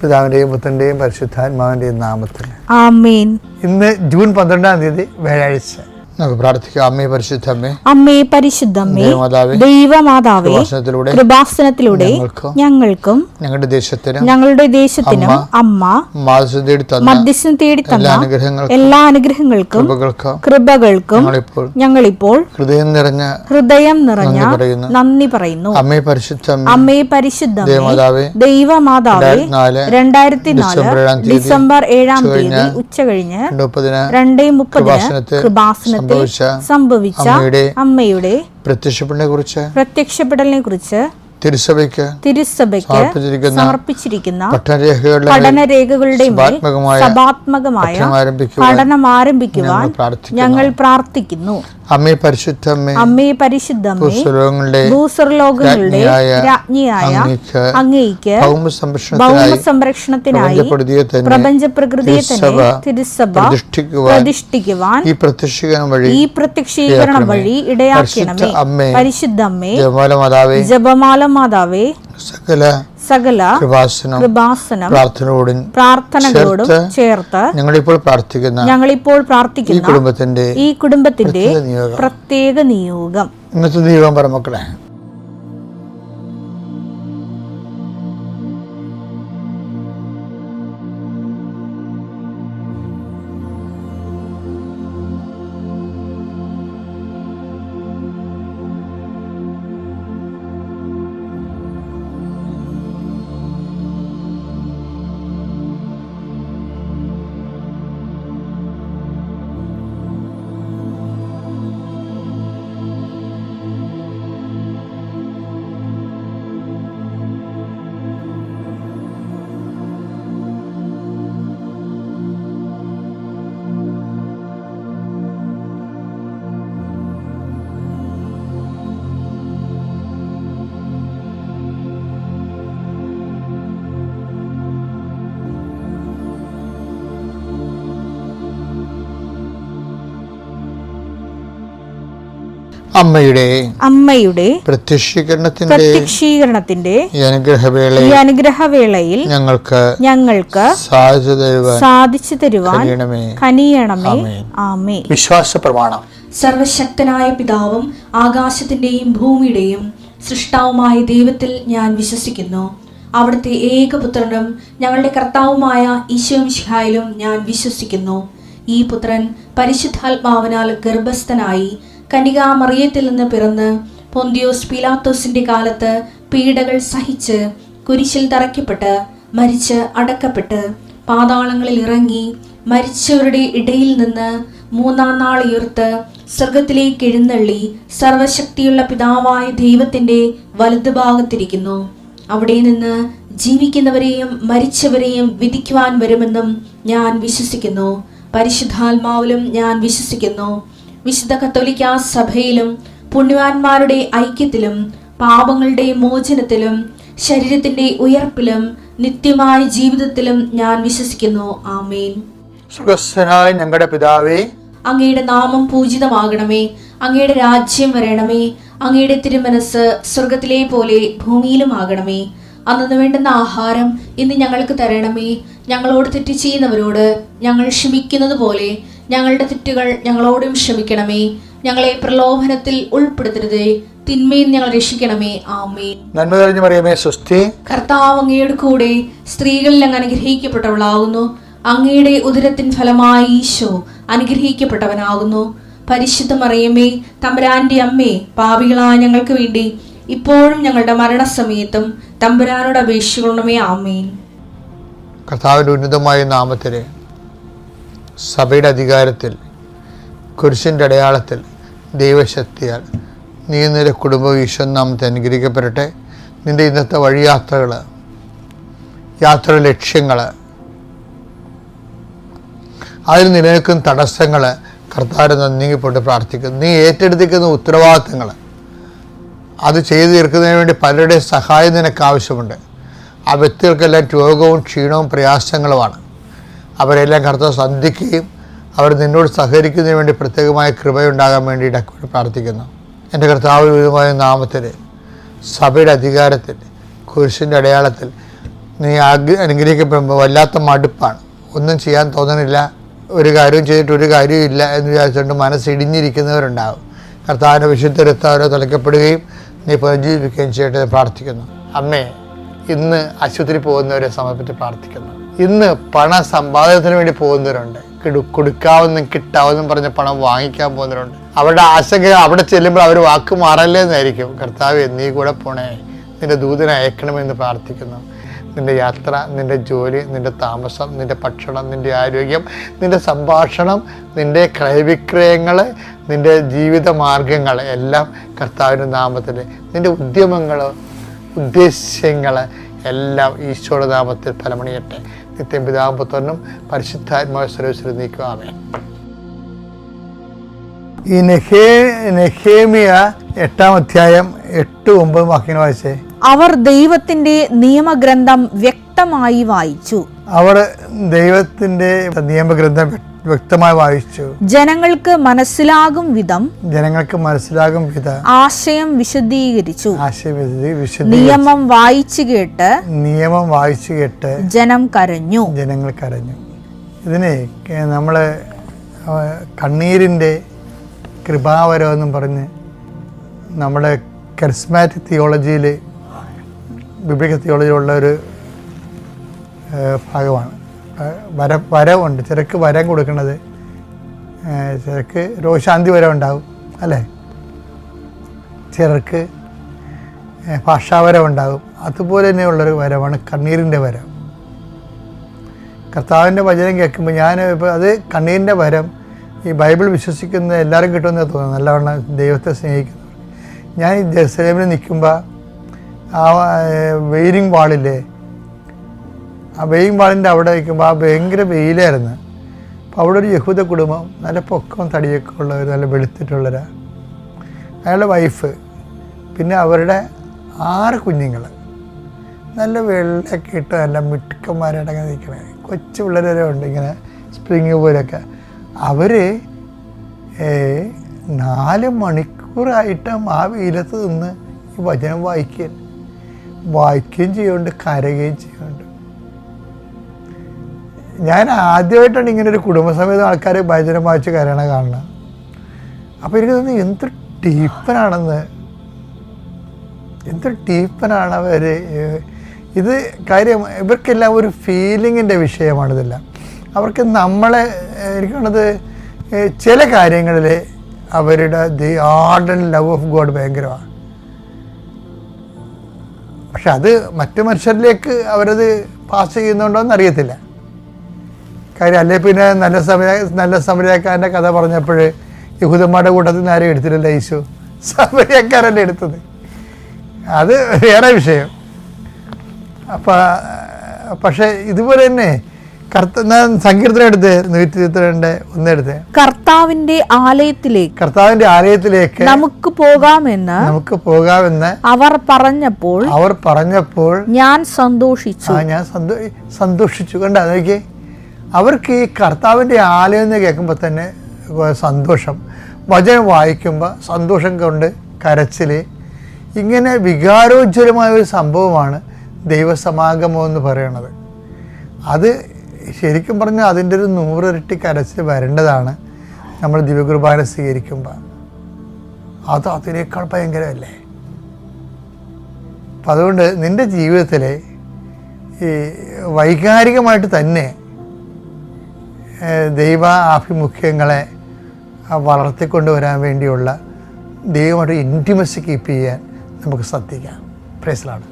പിതാവിൻ്റെയും പുത്രൻ്റെയും പരിശുദ്ധാത്മാവിൻ്റെയും നാമത്തിൽ ആമേൻ. ഇന്ന് ജൂൺ 12 വ്യാഴാഴ്ച. നമുക്ക് പ്രാർത്ഥിക്കാം. അമ്മേ പരിശുദ്ധമ്മേ, അമ്മേ പരിശുദ്ധമ്മേ, ദൈവമാതാവേ, കൃപാസനത്തിലൂടെ ഞങ്ങൾക്കും ഞങ്ങളുടെ ദേശത്തിനും അമ്മ മധ്യസ്ഥം തേടി തന്ന എല്ലാ അനുഗ്രഹങ്ങൾക്കും കൃപകൾക്കും ഞങ്ങളിപ്പോൾ ഹൃദയം നിറഞ്ഞ നന്ദി പറയുന്നു. അമ്മേ പരിശുദ്ധമ്മേ, ദൈവമാതാവേ, 2004 ഡിസംബർ 7 ഉച്ചകഴിഞ്ഞ് 2:30 കൃപാസനത്തിൽ സംഭവിച്ച അമ്മയുടെ പ്രത്യക്ഷപ്പെടലിനെ കുറിച്ച് തിരുസഭയ്ക്ക് സമർപ്പിച്ചിരിക്കുന്ന പഠനരേഖകളുടെ സഭാത്മകമായ പഠനം ആരംഭിക്കുവാൻ ഞങ്ങൾ പ്രാർത്ഥിക്കുന്നു. അമ്മേ പരിശുദ്ധമ്മേ, ഭൂസ്വർലോകങ്ങളുടെ രാജ്ഞിയായ അങ്ങേയ്ക്ക് ഭൗമസംരക്ഷണത്തിനായി പ്രപഞ്ചപ്രകൃതിയെ തന്നെ തിരുസഭ പ്രതിഷ്ഠിക്കുവാൻ ഈ പ്രത്യക്ഷീകരണം വഴി ഇടയാക്കണമേ. പരിശുദ്ധമ്മേ, ജപമാല മാതാവേ, സകല കൃപാസനം പ്രാർത്ഥനകളോടും ചേർത്ത് ഞങ്ങളിപ്പോൾ പ്രാർത്ഥിക്കുന്ന ഈ കുടുംബത്തിന്റെ പ്രത്യേക നിയോഗം. ഇന്നത്തെ നിയോഗം പറ മക്കളെ. അമ്മയുടെ പ്രത്യക്ഷീകരണത്തിന്റെ ഈ അനുഗ്രഹവേളയിൽ ഞങ്ങൾക്ക് സാധിച്ചു തരുവാൻ കനിയണമേ. ആമേൻ. വിശ്വാസ പ്രമാണം. സർവശക്തനായ പിതാവും ആകാശത്തിന്റെയും ഭൂമിയുടെയും സൃഷ്ടാവുമായ ദൈവത്തിൽ ഞാൻ വിശ്വസിക്കുന്നു. അവിടുത്തെ ഏകപുത്രനും ഞങ്ങളുടെ കർത്താവുമായ ഈശോമിശിഹായിലും ഞാൻ വിശ്വസിക്കുന്നു. ഈ പുത്രൻ പരിശുദ്ധാത്മാവിനാൽ ഗർഭസ്ഥനായി കന്യകാമറിയത്തിൽ നിന്ന് പിറന്ന് പൊന്തിയോസ് പീലാത്തോസിന്റെ കാലത്ത് പീഡകൾ സഹിച്ച് കുരിശിൽ തറയ്ക്കപ്പെട്ട് മരിച്ച് അടക്കപ്പെട്ട് പാതാളങ്ങളിൽ ഇറങ്ങി മരിച്ചവരുടെ ഇടയിൽ നിന്ന് 3-ാം നാൾ ഉയർത്ത് സ്വർഗത്തിലേക്ക് എഴുന്നള്ളി സർവശക്തിയുള്ള പിതാവായ ദൈവത്തിന്റെ വലതുഭാഗത്തിരിക്കുന്നു. അവിടെ നിന്ന് ജീവിക്കുന്നവരെയും മരിച്ചവരെയും വിധിക്കുവാൻ വരുമെന്നും ഞാൻ വിശ്വസിക്കുന്നു. പരിശുദ്ധാത്മാവിലും ഞാൻ വിശ്വസിക്കുന്നു. വിശുദ്ധ കത്തോലിക്കാ സഭയിലും പുണ്യവാന്മാരുടെ ഐക്യത്തിലും പാപങ്ങളുടെ മോചനത്തിലും ശരീരത്തിന്റെ ഉയർപ്പിലും നിത്യമായ ജീവിതത്തിലും ഞാൻ വിശ്വസിക്കുന്നു. ആമേൻ. സ്വർഗ്ഗസ്ഥനായ ഞങ്ങളുടെ പിതാവേ, അങ്ങയുടെ നാമം പൂജിതമാകണമേ. അങ്ങയുടെ രാജ്യം വരണമേ. അങ്ങയുടെ തിരുമനസ് സ്വർഗത്തിലെ പോലെ ഭൂമിയിലും ആകണമേ. അന്നു വേണ്ടുന്ന ആഹാരം ഇന്ന് ഞങ്ങൾക്ക് തരണമേ. ഞങ്ങളോട് തെറ്റ് ചെയ്യുന്നവരോട് ഞങ്ങൾ ക്ഷമിക്കുന്നത് പോലെ ഞങ്ങളുടെ തെറ്റുകൾ ഞങ്ങളോടും ക്ഷമിക്കണമേ. ഞങ്ങളെ പ്രലോഭനത്തിൽ ഉൾപ്പെടുത്തരുതേ, തിന്മയിൽ ഞങ്ങൾ രക്ഷിക്കണമേ. ആമേൻ. നന്മ നിറഞ്ഞ മറിയമേ, സ്വസ്തി. കർത്താവ് അങ്ങയുടെ കൂടെ സ്ത്രീകളിൽ അങ്ങ് അനുഗ്രഹിക്കപ്പെട്ടവളാകുന്നു. അങ്ങയുടെ ഉദരത്തിൻ ഫലമായി ഈശോ അനുഗ്രഹിക്കപ്പെട്ടവനാകുന്നു. പരിശുദ്ധ മറിയമേ, തമ്പുരാന്റെ അമ്മേ, പാപികളായ ഞങ്ങൾക്ക് വേണ്ടി ഇപ്പോഴും ഞങ്ങളുടെ മരണസമയത്തും തമ്പുരാനോട് അപേക്ഷിക്കണമേ. ആമേൻ. കർത്താവിന്റെ ഉന്നതമായ നാമത്തിലെ സഭയുടെ അധികാരത്തിൽ കുരിശിൻ്റെ അടയാളത്തിൽ ദൈവശക്തിയാൽ നീ നിന്റെ കുടുംബം ഈശോ നാമത്തെ അനുഗ്രഹിക്കപ്പെടട്ടെ. നിന്റെ ഇന്നത്തെ യാത്ര ലക്ഷ്യങ്ങൾ, അതിൽ നിലനിൽക്കുന്ന തടസ്സങ്ങൾ കർത്താവിനെ നീങ്ങിപ്പോട്ട് പ്രാർത്ഥിക്കുന്നു. നീ ഏറ്റെടുത്തിരിക്കുന്ന ഉത്തരവാദിത്തങ്ങൾ അത് ചെയ്തു തീർക്കുന്നതിന് വേണ്ടി പലരുടെയും സഹായം നിനക്ക് ആവശ്യമുണ്ട്. ആ വ്യക്തികൾക്കെല്ലാം രോഗവും ക്ഷീണവും പ്രയാസങ്ങളുമാണ്. അവരെല്ലാം കർത്താവ് സന്ധിക്കുകയും അവർ നിന്നോട് സഹകരിക്കുന്നതിന് വേണ്ടി പ്രത്യേകമായ കൃപയുണ്ടാകാൻ വേണ്ടിയിട്ട് പ്രാർത്ഥിക്കുന്നു. എൻ്റെ കർത്താവിൻ്റെ നാമത്തിൽ സഭയുടെ അധികാരത്തിൽ കുരിശിൻ്റെ അടയാളത്തിൽ നീ അനുഗ്രഹിക്കപ്പെടുമ്പോൾ വല്ലാത്ത മടുപ്പാണ്. ഒന്നും ചെയ്യാൻ തോന്നണില്ല, ഒരു കാര്യവും ചെയ്തിട്ട് ഒരു കാര്യവും ഇല്ല എന്ന് വിചാരിച്ചുകൊണ്ട് മനസ്സിടിഞ്ഞിരിക്കുന്നവരുണ്ടാകും. കർത്താവിൻ്റെ വിശുദ്ധ രക്തം തളിക്കപ്പെടുകയും നീ പുനർജീവിക്കുകയും ചെയ്യട്ടെ പ്രാർത്ഥിക്കുന്നു. അമ്മേ, ഇന്ന് ആശുപത്രി പോകുന്നവരെ സമർപ്പിച്ച് പ്രാർത്ഥിക്കുന്നു. ഇന്ന് പണ സമ്പാദനത്തിന് വേണ്ടി പോകുന്നവരുണ്ട്. കൊടുക്കാവുന്നും കിട്ടാവുന്നും പറഞ്ഞ പണം വാങ്ങിക്കാൻ പോകുന്നവരുണ്ട്. അവരുടെ ആശങ്ക അവിടെ ചെല്ലുമ്പോൾ അവർ വാക്ക് മാറല്ലേ എന്നായിരിക്കും. കർത്താവേ, നീ കൂടെ പോണേ, നിന്റെ ദൂതനെ അയക്കണമെന്ന് പ്രാർത്ഥിക്കുന്നു. നിന്റെ യാത്ര, നിന്റെ ജോലി, നിന്റെ താമസം, നിന്റെ ഭക്ഷണം, നിന്റെ ആരോഗ്യം, നിന്റെ സംഭാഷണം, നിന്റെ ക്രയവിക്രയങ്ങൾ, നിന്റെ ജീവിത മാർഗങ്ങൾ എല്ലാം കർത്താവിൻ്റെ നാമത്തിൽ, നിന്റെ ഉദ്യമങ്ങൾ, ഉദ്ദേശ്യങ്ങൾ എല്ലാം ഈശോയുടെ നാമത്തിൽ ഫലമണിയട്ടെ. നിത്യം പിതാവും പുത്രനും പരിശുദ്ധാത്മാവ് സർവ്വസ്വരം നീക്കുവാമേ. ഈ നെഹേമിയ 8-ാം അധ്യായം 8-9 വാക്യങ്ങൾ വായിച്ചേ. അവർ ദൈവത്തിന്റെ നിയമഗ്രന്ഥം വ്യക്തമായി വായിച്ചു. അവർ ദൈവത്തിന്റെ നിയമഗ്രന്ഥം വ്യക്തമായി വായിച്ചു. ജനങ്ങൾക്ക് മനസ്സിലാകും വിധം ആശയം വിശദീകരിച്ചു. നിയമം വായിച്ചു കേട്ട് ജനം കരഞ്ഞു. ജനങ്ങൾ കരഞ്ഞു. ഇതിനെ നമ്മള് കണ്ണീരിൻ്റെ കൃപാവരം എന്നും പറഞ്ഞ് നമ്മുടെ കരിസ്മാറ്റിക് തിയോളജിയിൽ, ബിബ്ലിക്കൽ തിയോളജിയിലുള്ള ഒരു ഭാഗമാണ്. വരവുണ്ട്. ചിലർക്ക് വരം കൊടുക്കുന്നത്, ചിലർക്ക് രോഗശാന്തി വരം ഉണ്ടാവും അല്ലേ, ചിലർക്ക് ഭാഷാവരം ഉണ്ടാകും. അതുപോലെ തന്നെയുള്ളൊരു വരമാണ് കണ്ണീരിൻ്റെ വരം. കർത്താവിൻ്റെ വചനം കേൾക്കുമ്പോൾ ഞാൻ ഇപ്പോൾ അത് കണ്ണീരിൻ്റെ വരം ഈ ബൈബിൾ വിശ്വസിക്കുന്ന എല്ലാവരും കിട്ടുമെന്ന് തോന്നുന്നു, നല്ലവണ്ണം ദൈവത്തെ സ്നേഹിക്കുന്നവർ. ഞാൻ ഈ ജെറുസലേമിൽ നിൽക്കുമ്പോൾ ആ വെയിലിംഗ് വാളില്ലേ, ആ വെയിലിംഗ് വാളിൻ്റെ അവിടെ നിൽക്കുമ്പോൾ ആ ഭയങ്കര വെയിലായിരുന്നു. അപ്പോൾ അവിടെ ഒരു യഹൂദ കുടുംബം, നല്ല പൊക്കവും തടിയൊക്കെ ഉള്ളവർ, നല്ല വെളുത്തിട്ടുള്ളവരാ, അയാളുടെ വൈഫ്, പിന്നെ അവരുടെ 6 കുഞ്ഞുങ്ങൾ, നല്ല വെള്ളമൊക്കെ ഇട്ട് നല്ല മിടുക്കന്മാരായിട്ടൊക്കെ നിൽക്കണേ. കൊച്ചു പിള്ളേരെ ഉണ്ട് ഇങ്ങനെ സ്പ്രിങ് പോലൊക്കെ. അവർ 4 മണിക്കൂറായിട്ടും ആ വെയിലത്ത് നിന്ന് ഈ വചനം വായിക്കുകയും ചെയ്യുന്നുണ്ട്, കരയുകയും ചെയ്യുന്നുണ്ട്. ഞാൻ ആദ്യമായിട്ടാണ് ഇങ്ങനെ ഒരു കുടുംബസമേതം ആൾക്കാർ വചനം വായിച്ച് കരയണ കാണുന്നത്. അപ്പോൾ എനിക്ക് തോന്നുന്നു എന്തൊരു ഡീപ്പനാണ് അവർ. ഇത് കാര്യം ഇവർക്കെല്ലാം ഒരു ഫീലിങ്ങിൻ്റെ വിഷയമാണിതെല്ലാം. അവർക്ക് നമ്മളെ, എനിക്കുള്ളത് ചില കാര്യങ്ങളിൽ അവരുടെ the ardent love of God ഭയങ്കരമാണ്. പക്ഷെ അത് മറ്റു മനുഷ്യരിലേക്ക് അവരത് പാസ് ചെയ്യുന്നുണ്ടോയെന്ന് അറിയത്തില്ല. കാര്യം അല്ലേ പിന്നെ നല്ല സമരക്കാരൻ്റെ കഥ പറഞ്ഞപ്പോൾ യഹൂദന്മാരുടെ കൂട്ടത്തിൽ നിന്ന് ആരും എടുത്തില്ലല്ലോ, യേശു സമരക്കാരല്ലേ എടുത്തത്. അത് വേറെ വിഷയം. പക്ഷെ ഇതുപോലെ തന്നെ സങ്കീർത്തനം എടുത്ത് 122 എടുത്ത് കർത്താവിന്റെ ആലയത്തിലേക്ക് നമുക്ക് പോകാമെന്ന് അവർ പറഞ്ഞപ്പോൾ ഞാൻ സന്തോഷിച്ചു. കണ്ടാ നോക്കിയേ, അവർക്ക് ഈ കർത്താവിൻ്റെ ആലയം എന്ന് കേൾക്കുമ്പോൾ തന്നെ സന്തോഷം, വചനം വായിക്കുമ്പോൾ സന്തോഷം കൊണ്ട് കരച്ചിൽ, ഇങ്ങനെ വികാരോജ്വലമായ ഒരു സംഭവമാണ് ദൈവസമാഗമം എന്ന് പറയുന്നത്. അത് ശരിക്കും പറഞ്ഞാൽ അതിൻ്റെ ഒരു 100 ഇരട്ടി കരച്ചിൽ വരേണ്ടതാണ് നമ്മൾ ദിവ്യകുർബാന സ്വീകരിക്കുമ്പോൾ. അത് അതിനേക്കാൾ ഭയങ്കരമല്ലേ. അപ്പം അതുകൊണ്ട് നിൻ്റെ ജീവിതത്തിലെ ഈ വൈകാരികമായിട്ട് തന്നെ ദൈവ ആഭിമുഖ്യങ്ങളെ വളർത്തിക്കൊണ്ടുവരാൻ വേണ്ടിയുള്ള ദൈവമായിട്ട് ഇൻറ്റിമസി കീപ്പ് ചെയ്യാൻ നമുക്ക് ശ്രദ്ധിക്കാം. Praise the Lord.